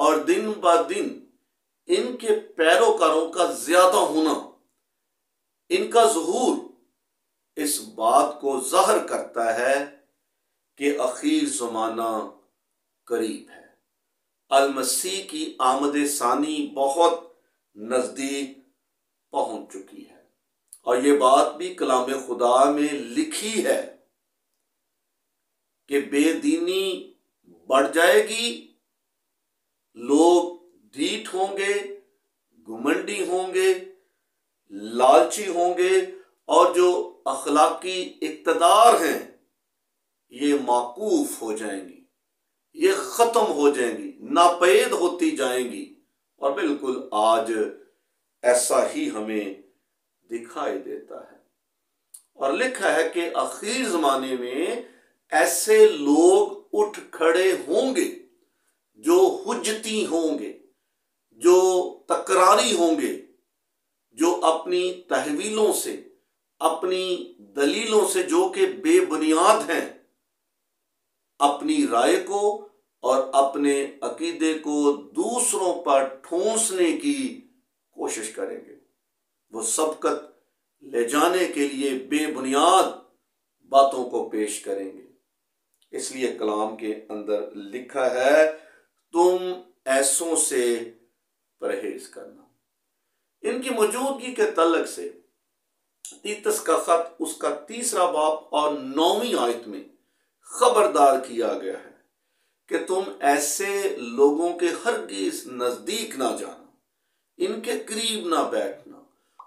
اور دن بدن ان کے پیروکاروں کا زیادہ ہونا، ان کا ظہور اس بات کو ظاہر کرتا ہے کہ اخیر زمانہ قریب ہے، المسیح کی آمد ثانی بہت نزدیک پہنچ چکی ہے۔ اور یہ بات بھی کلام خدا میں لکھی ہے کہ بے دینی بڑھ جائے گی، لوگ ڈھیٹ ہوں گے، گھمنڈی ہوں گے، لالچی ہوں گے، اور جو اخلاقی اقتدار ہیں یہ موقوف ہو جائیں گی، یہ ختم ہو جائیں گی، ناپید ہوتی جائیں گی۔ اور بالکل آج ایسا ہی ہمیں دکھائی دیتا ہے، اور لکھا ہے کہ آخر زمانے میں ایسے لوگ اٹھ کھڑے ہوں گے جو حجتی ہوں گے، جو تکراری ہوں گے، جو اپنی تحویلوں سے، اپنی دلیلوں سے جو کہ بے بنیاد ہیں، اپنی رائے کو اور اپنے عقیدے کو دوسروں پر ٹھونسنے کی کوشش کریں گے، وہ سبقت لے جانے کے لیے بے بنیاد باتوں کو پیش کریں گے۔ اس لیے کلام کے اندر لکھا ہے تم ایسوں سے پرہیز کرنا۔ ان کی موجودگی کے تعلق سے تیتس کا خط اس کا 3 باب اور 9 آیت میں خبردار کیا گیا ہے کہ تم ایسے لوگوں کے ہرگز نزدیک نہ جانا، ان کے قریب نہ بیٹھنا،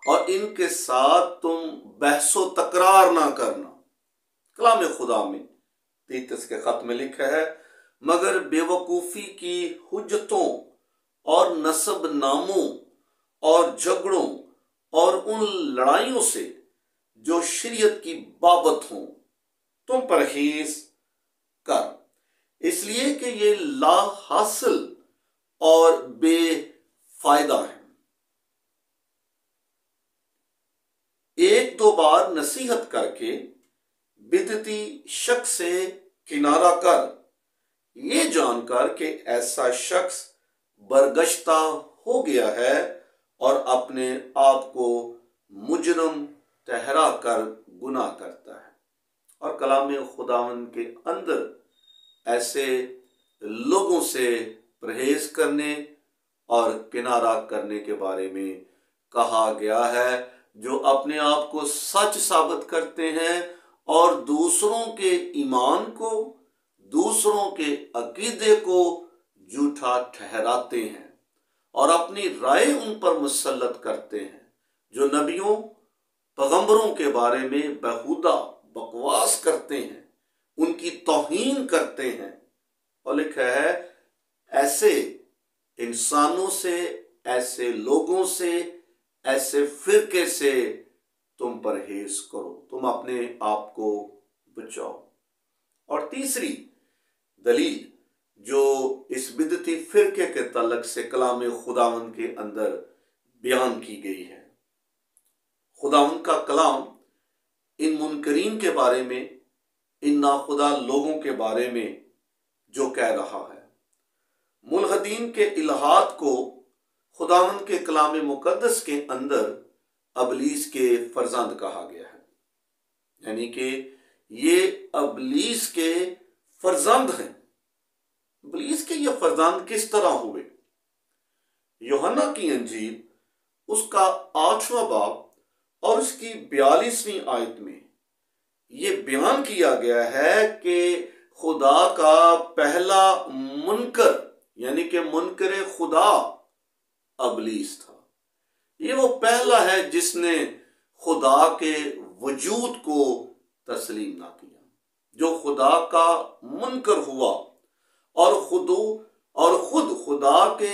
اور ان کے ساتھ تم بحث و تکرار نہ کرنا۔ کلام خدا میں تیتس کے خط میں لکھا ہے مگر بے وقوفی کی حجتوں اور نسب ناموں اور جھگڑوں اور ان لڑائیوں سے جو شریعت کی بابت ہوں تم پرہیز کر، اس لیے کہ یہ لا حاصل اور بے فائدہ ہیں۔ 1-2 بار نصیحت کر کے بدعتی شخص سے کنارہ کر، یہ جان کر کہ ایسا شخص برگشتہ ہو گیا ہے اور اپنے آپ کو مجرم ٹھہرا کر گناہ کرتا ہے۔ اور کلام خداوند کے اندر ایسے لوگوں سے پرہیز کرنے اور کنارہ کرنے کے بارے میں کہا گیا ہے، جو اپنے آپ کو سچ ثابت کرتے ہیں اور دوسروں کے ایمان کو، دوسروں کے عقیدے کو جھوٹا ٹھہراتے ہیں اور اپنی رائے ان پر مسلط کرتے ہیں، جو نبیوں پیغمبروں کے بارے میں بیہودہ بکواس کرتے ہیں، ان کی توہین کرتے ہیں۔ اور لکھا ہے ایسے انسانوں سے، ایسے لوگوں سے، ایسے فرقے سے تم پرہیز کرو، تم اپنے آپ کو بچاؤ۔ اور تیسری دلیل جو اس بدعتی فرقے کے تعلق سے کلام خداوند کے اندر بیان کی گئی ہے، خداوند کا کلام ان منکرین کے بارے میں، ان ناخدا لوگوں کے بارے میں جو کہہ رہا ہے، ملحدین کے الہات کو خداوند کے کلام مقدس کے اندر ابلیس کے فرزند کہا گیا ہے، یعنی کہ یہ ابلیس کے فرزند ہیں۔ ابلیس کے یہ فرزند کس طرح ہوئے؟ یوحنا کی انجیل اس کا 8واں باب اور اس کی 42ویں آیت میں یہ بیان کیا گیا ہے کہ خدا کا پہلا منکر، یعنی کہ منکر خدا ابلیس تھا۔ یہ وہ پہلا ہے جس نے خدا کے وجود کو تسلیم نہ کیا، جو خدا کا منکر ہوا اور خود خدا کے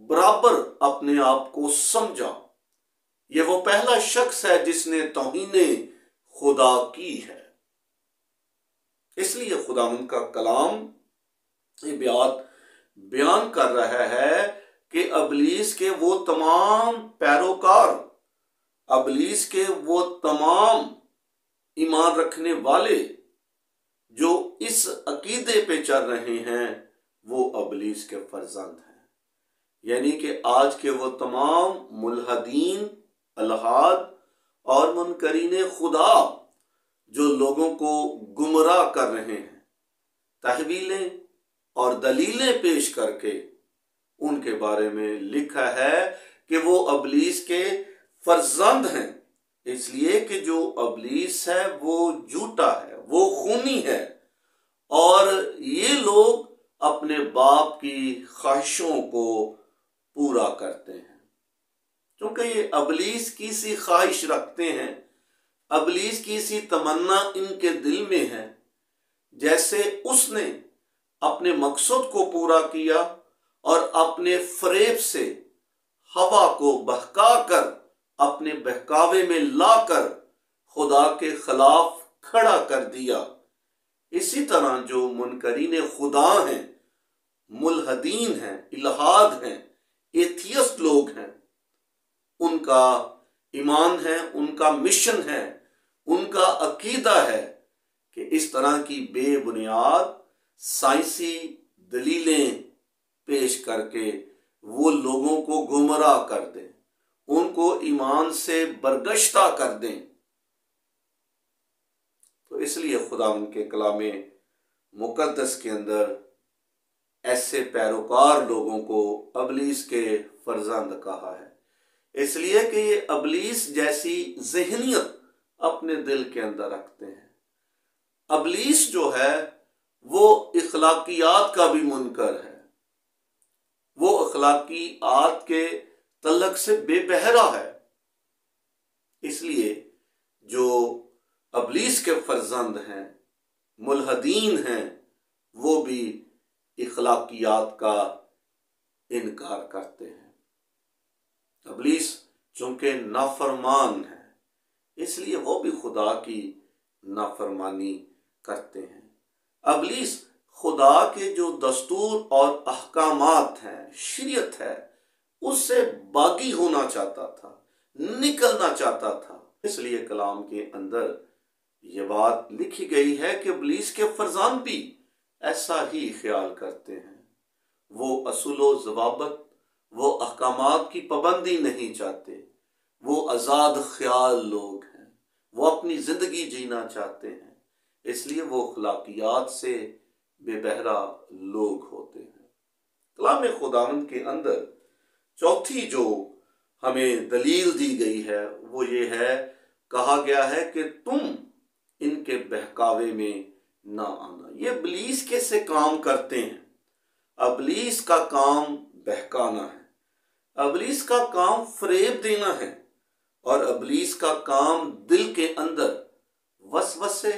برابر اپنے آپ کو سمجھا۔ یہ وہ پہلا شخص ہے جس نے توہین خدا کی ہے۔ اس لیے خداوند کا کلام یہ بیان کر رہا ہے کہ ابلیس کے وہ تمام پیروکار، ابلیس کے وہ تمام ایمان رکھنے والے جو اس عقیدے پہ چل رہے ہیں، وہ ابلیس کے فرزند ہیں۔ یعنی کہ آج کے وہ تمام ملحدین، الحاد اور منکرین خدا جو لوگوں کو گمراہ کر رہے ہیں، تحویلیں اور دلیلیں پیش کر کے ان کے بارے میں لکھا ہے کہ وہ ابلیس کے فرزند ہیں، اس لیے کہ جو ابلیس ہے وہ جھوٹا ہے، وہ خونی ہے، اور یہ لوگ اپنے باپ کی خواہشوں کو پورا کرتے ہیں، کیونکہ یہ ابلیس کی سی خواہش رکھتے ہیں، ابلیس کی سی تمنا ان کے دل میں ہے، جیسے اس نے اپنے مقصد کو پورا کیا اور اپنے فریب سے ہوا کو بہکا کر اپنے بہکاوے میں لا کر خدا کے خلاف کھڑا کر دیا، اسی طرح جو منکرین خدا ہیں، ملحدین ہیں، الحاد ہیں، ایتھیسٹ لوگ ہیں، ان کا ایمان ہے، ان کا مشن ہے، ان کا عقیدہ ہے کہ اس طرح کی بے بنیاد سائنسی دلیلیں پیش کر کے وہ لوگوں کو گمراہ کر دیں، ان کو ایمان سے برگشتہ کر دیں۔ تو اس لیے خدا ان کے کلام مقدس کے اندر ایسے پیروکار لوگوں کو ابلیس کے فرزند کہا ہے، اس لیے کہ یہ ابلیس جیسی ذہنیت اپنے دل کے اندر رکھتے ہیں۔ ابلیس جو ہے وہ اخلاقیات کا بھی منکر ہے، وہ اخلاقیات کے تعلق سے بے بہرا ہے، اس لیے جو ابلیس کے فرزند ہیں، ملحدین ہیں، وہ بھی اخلاقیات کا انکار کرتے ہیں۔ ابلیس چونکہ نافرمان ہے، اس لیے وہ بھی خدا کی نافرمانی کرتے ہیں۔ ابلیس خدا کے جو دستور اور احکامات ہیں، شریعت ہے، اس سے باغی ہونا چاہتا تھا، نکلنا چاہتا تھا، اس لیے کلام کے اندر یہ بات لکھی گئی ہے کہ ابلیس کے فرزند بھی ایسا ہی خیال کرتے ہیں، وہ اصول و ضوابط، وہ احکامات کی پابندی نہیں چاہتے، وہ آزاد خیال لوگ ہیں، وہ اپنی زندگی جینا چاہتے ہیں، اس لیے وہ اخلاقیات سے بے بہرا لوگ ہوتے ہیں۔ کلام خداوند کے اندر چوتھی جو ہمیں دلیل دی گئی ہے وہ یہ ہے، کہا گیا ہے کہ تم ان کے بہکاوے میں نہ آنا۔ یہ ابلیس کیسے کام کرتے ہیں؟ ابلیس کا کام بہکانا ہے، ابلیس کا کام فریب دینا ہے، اور ابلیس کا کام دل کے اندر وسوسے،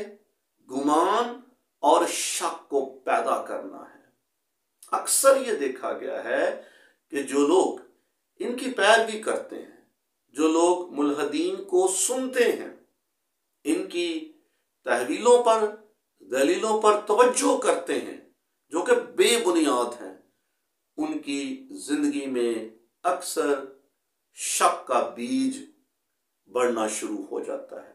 گمان اور شک کو پیدا کرنا ہے۔ اکثر یہ دیکھا گیا ہے کہ جو لوگ ان کی پیروی کرتے ہیں، جو لوگ ملحدین کو سنتے ہیں، ان کی تحویلوں پر، دلیلوں پر توجہ کرتے ہیں جو کہ بے بنیاد ہیں، ان کی زندگی میں اکثر شک کا بیج بڑھنا شروع ہو جاتا ہے۔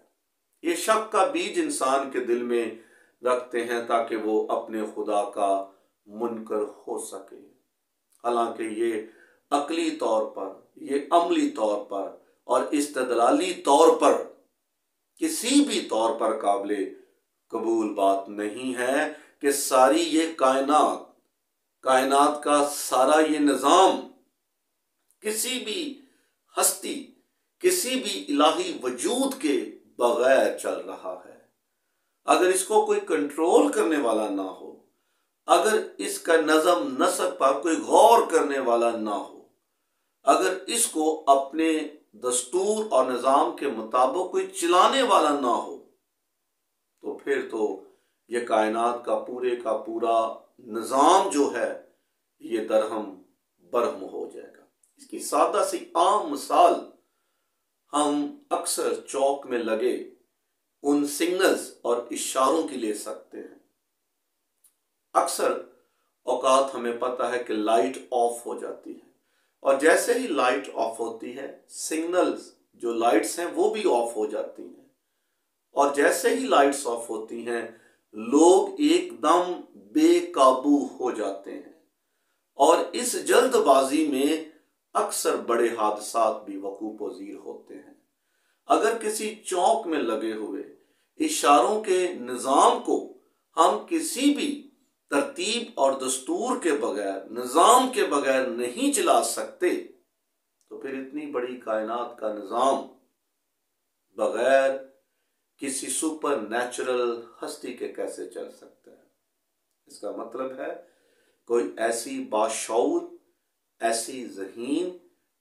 یہ شک کا بیج انسان کے دل میں رکھتے ہیں تاکہ وہ اپنے خدا کا منکر ہو سکے، حالانکہ یہ عقلی طور پر، یہ عملی طور پر اور استدلالی طور پر کسی بھی طور پر قابل قبول بات نہیں ہے کہ ساری یہ کائنات کا سارا یہ نظام کسی بھی ہستی، کسی بھی الہی وجود کے بغیر چل رہا ہے۔ اگر اس کو کوئی کنٹرول کرنے والا نہ ہو، اگر اس کا نظم نسق پر کوئی غور کرنے والا نہ ہو، اگر اس کو اپنے دستور اور نظام کے مطابق کوئی چلانے والا نہ ہو، تو پھر تو یہ کائنات کا پورا نظام جو ہے یہ درہم برہم ہو جائے گا۔ اس کی سادہ سی عام مثال ہم اکثر چوک میں لگے ان سگنلز اور اشاروں کی لے سکتے ہیں۔ اکثر اوقات ہمیں پتہ ہے کہ لائٹ آف ہو جاتی ہے، اور جیسے ہی لائٹ آف ہوتی ہے، سگنلز جو لائٹس ہیں وہ بھی آف ہو جاتی ہیں، اور جیسے ہی لائٹس آف ہوتی ہیں لوگ ایک دم بے قابو ہو جاتے ہیں، اور اس جلد بازی میں اکثر بڑے حادثات بھی وقوع پذیر ہوتے ہیں۔ اگر کسی چوک میں لگے ہوئے اشاروں کے نظام کو ہم کسی بھی ترتیب اور دستور کے بغیر، نظام کے بغیر نہیں چلا سکتے تو پھر اتنی بڑی کائنات کا نظام بغیر کسی سپر نیچرل ہستی کے کیسے چل سکتا ہے؟ اس کا مطلب ہے کوئی ایسی باشعور، ایسی ذہین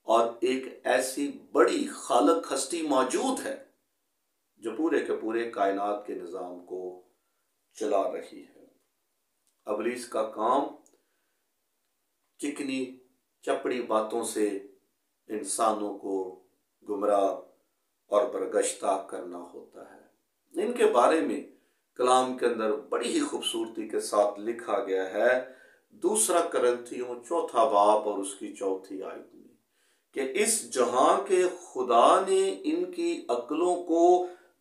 اور ایک ایسی بڑی خالق ہستی موجود ہے جو پورے کے پورے کائنات کے نظام کو چلا رہی ہے۔ ابلیس کا کام چکنی چپڑی باتوں سے انسانوں کو گمراہ اور برگشتہ کرنا ہوتا ہے۔ ان کے بارے میں کلام کے اندر بڑی ہی خوبصورتی کے ساتھ لکھا گیا ہے، 2 کرنتھیوں 4 باب اور اس کی 4 آیت میں، کہ اس جہاں کے خدا نے ان کی عقلوں کو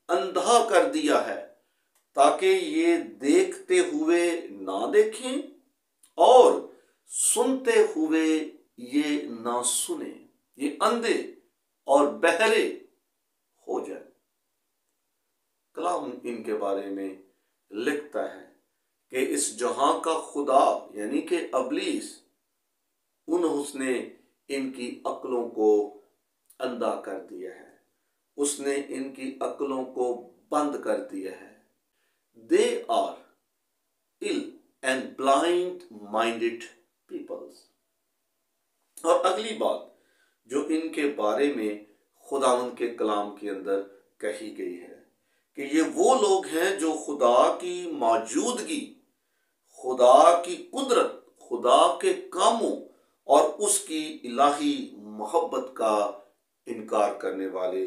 اندھا کر دیا ہے تاکہ یہ دیکھتے ہوئے نہ دیکھیں اور سنتے ہوئے یہ نہ سنیں، یہ اندھے اور بہرے ہو جائیں۔ کلام ان کے بارے میں لکھتا ہے کہ اس جہاں کا خدا یعنی کہ ابلیس اس نے ان کی عقلوں کو اندھا کر دیا ہے، اس نے ان کی عقلوں کو بند کر دیا ہے۔ They are ill and blind-minded peoples۔ اور اگلی بات جو ان کے بارے میں خداوند کے کلام کے اندر کہی گئی ہے کہ یہ وہ لوگ ہیں جو خدا کی موجودگی، خدا کی قدرت، خدا کے کاموں اور اس کی الہی محبت کا انکار کرنے والے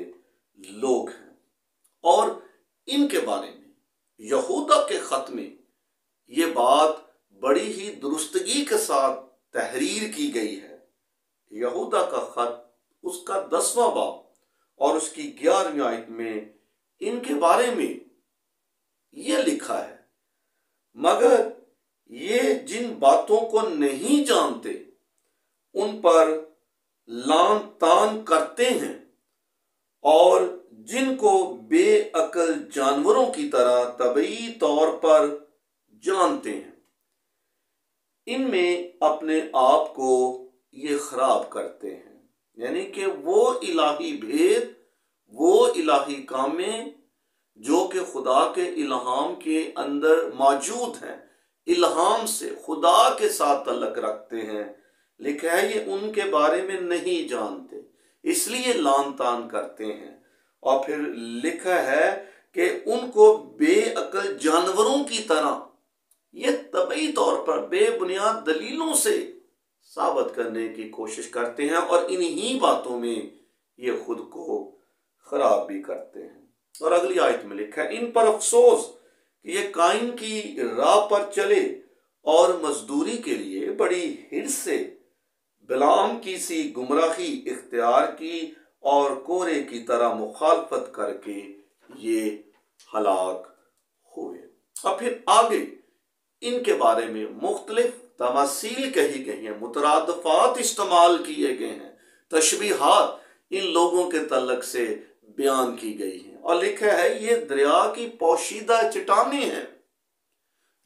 لوگ ہیں۔ اور ان کے بارے میں یہودا کے خط میں یہ بات بڑی ہی درستگی کے ساتھ تحریر کی گئی ہے۔ یہودا کا خط اس کا 10واں باب اور اس کی 11ویں آیت میں ان کے بارے میں یہ لکھا ہے، مگر یہ جن باتوں کو نہیں جانتے ان پر لان تان کرتے ہیں اور جن کو بے عقل جانوروں کی طرح طبعی طور پر جانتے ہیں، ان میں اپنے آپ کو یہ خراب کرتے ہیں۔ یعنی کہ وہ الہی بھید، وہ الہی کامیں جو کہ خدا کے الہام کے اندر موجود ہیں، الہام سے خدا کے ساتھ تعلق رکھتے ہیں، لکھا ہے یہ ان کے بارے میں نہیں جانتے، اس لیے لان تان کرتے ہیں۔ اور پھر لکھا ہے کہ ان کو بے عقل جانوروں کی طرح، یہ طبعی طور پر بے بنیاد دلیلوں سے ثابت کرنے کی کوشش کرتے ہیں اور انہی باتوں میں یہ خود کو خراب بھی کرتے ہیں۔ اور اگلی آیت میں لکھا ہے، ان پر افسوس کہ یہ قائن کی راہ پر چلے اور مزدوری کے لیے بڑی حرص سے بلعام کی سی گمراہی اختیار کی اور کورے کی طرح مخالفت کر کے یہ ہلاک ہوئے۔ اور پھر آگے ان کے بارے میں مختلف تماثیل کہی گئی ہیں، مترادفات استعمال کیے گئے ہیں، تشبیہات ان لوگوں کے تعلق سے بیان کی گئی ہیں، اور لکھا ہے یہ دریا کی پوشیدہ چٹانیں ہیں،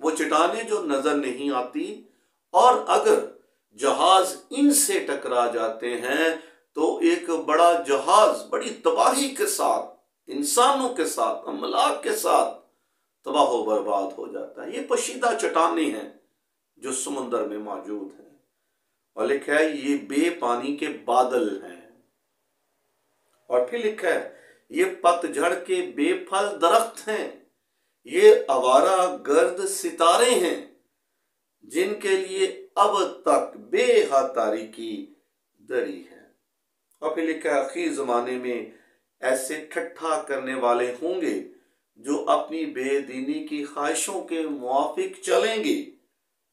وہ چٹانیں جو نظر نہیں آتی، اور اگر جہاز ان سے ٹکرا جاتے ہیں تو ایک بڑا جہاز بڑی تباہی کے ساتھ، انسانوں کے ساتھ، املاک کے ساتھ تباہ و برباد ہو جاتا ہے۔ یہ پوشیدہ چٹانیں ہیں جو سمندر میں موجود ہیں، اور لکھا ہے یہ بے پانی کے بادل ہیں، اور پھر لکھا ہے یہ پتجھڑ کے بے پھل درخت ہیں، یہ آوارہ گرد ستارے ہیں جن کے لیے اب تک بے حد تاریکی دری ہے۔ اور پھر لکھا ہے آخری زمانے میں ایسے ٹھٹھا کرنے والے ہوں گے جو اپنی بے دینی کی خواہشوں کے موافق چلیں گے،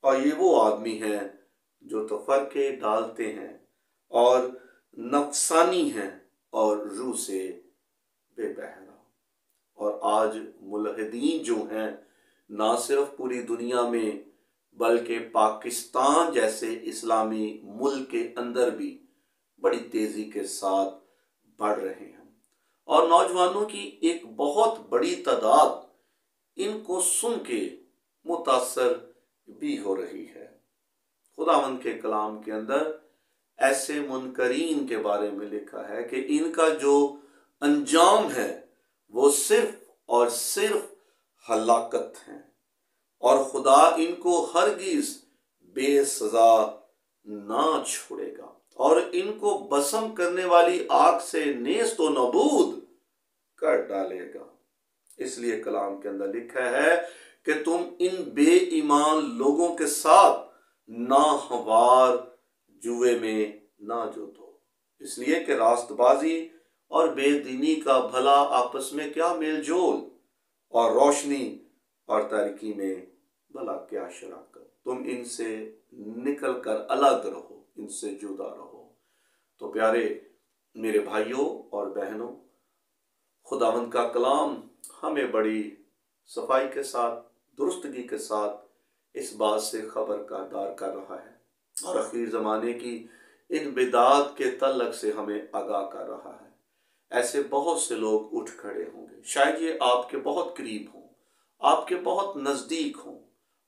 اور یہ وہ آدمی ہیں جو تفرقے ڈالتے ہیں اور نفسانی ہیں اور روح سے بے بہرا۔ اور آج ملحدین جو ہیں نہ صرف پوری دنیا میں بلکہ پاکستان جیسے اسلامی ملک کے اندر بھی بڑی تیزی کے ساتھ بڑھ رہے ہیں، اور نوجوانوں کی ایک بہت بڑی تعداد ان کو سن کے متاثر بھی ہو رہی ہے۔ خداوند کے کلام کے اندر ایسے منکرین کے بارے میں لکھا ہے کہ ان کا جو انجام ہے وہ صرف اور صرف ہلاکت ہے، اور خدا ان کو ہرگز بے سزا نہ چھوڑے گا، اور ان کو بسم کرنے والی آگ سے نیست و نابود کر ڈالے گا۔ اس لیے کلام کے اندر لکھا ہے کہ تم ان بے ایمان لوگوں کے ساتھ ناہموار جوئے میں نہ جوتو، اس لیے کہ راست بازی اور بے دینی کا بھلا آپس میں کیا میل جول، اور روشنی اور تاریکی میں بھلا کیا شراکت۔ تم ان سے نکل کر الگ رہو، ان سے جدا رہو۔ تو پیارے میرے بھائیوں اور بہنوں، خداوند کا کلام ہمیں بڑی صفائی کے ساتھ، درستگی کے ساتھ اس بات سے خبردار کر رہا ہے، اور اخیر زمانے کی ان بدعات کے تعلق سے ہمیں آگاہ کر رہا ہے۔ ایسے بہت سے لوگ اٹھ کھڑے ہوں گے، شاید یہ آپ کے بہت قریب ہوں، آپ کے بہت نزدیک ہوں،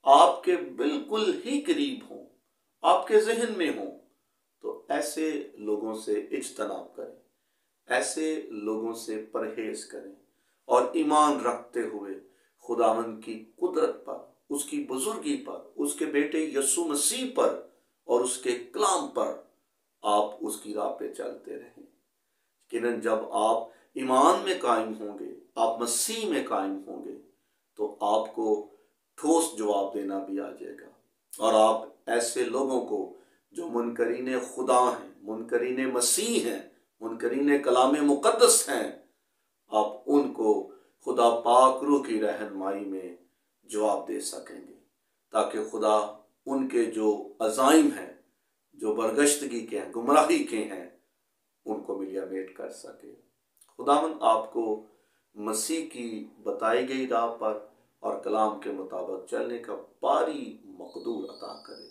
آپ کے بالکل ہی قریب ہوں، آپ کے ذہن میں ہوں۔ تو ایسے لوگوں سے اجتناب کریں، ایسے لوگوں سے پرہیز کریں، اور ایمان رکھتے ہوئے خداوند کی قدرت پر، اس کی بزرگی پر، اس کے بیٹے یسوع مسیح پر اور اس کے کلام پر آپ اس کی راہ پہ چلتے رہیں۔ لیکن جب آپ ایمان میں قائم ہوں گے، آپ مسیح میں قائم ہوں گے، تو آپ کو ٹھوس جواب دینا بھی آ جائے گا، اور آپ ایسے لوگوں کو جو منکرین خدا ہیں، منکرین مسیح ہیں، منکرین کلام مقدس ہیں، آپ ان کو خدا پاک روح کی رہنمائی میں جواب دے سکیں گے، تاکہ خدا ان کے جو عزائم ہیں، جو برگشتگی کے ہیں، گمراہی کے ہیں، ان کو ملیا میٹ کر سکے۔ خداوند آپ کو مسیح کی بتائی گئی راہ پر اور کلام کے مطابق چلنے کا باری مقدور عطا کرے۔